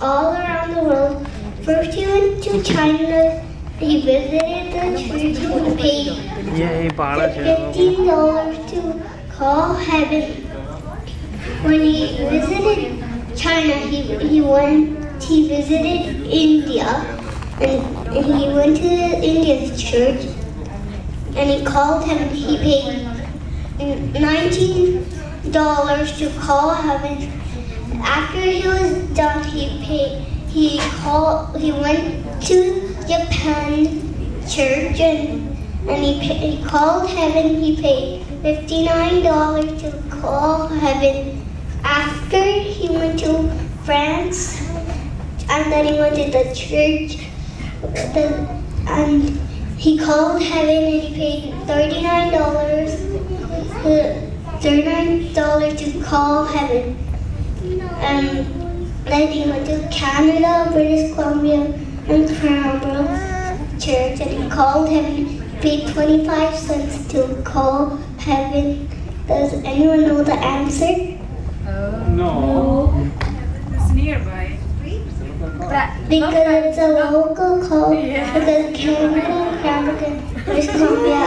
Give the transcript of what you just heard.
all around the world. First he went to China, he visited the church and paid $15 to call heaven. When he visited China, he visited India, and he went to India's church, and he called heaven. He paid $19 to call heaven. After he was done, he went to Japan church and he called heaven. He paid $59 to call heaven. After he went to France, and then he went to the church, and he called heaven and he paid $39 to call heaven. Then he went to Canada, British Columbia, and Cranbrook Church, and he called heaven. He paid 25 cents to call heaven. Does anyone know the answer? No. It's nearby. Because it's a local call. Because Canada, Cranbrook, and British Columbia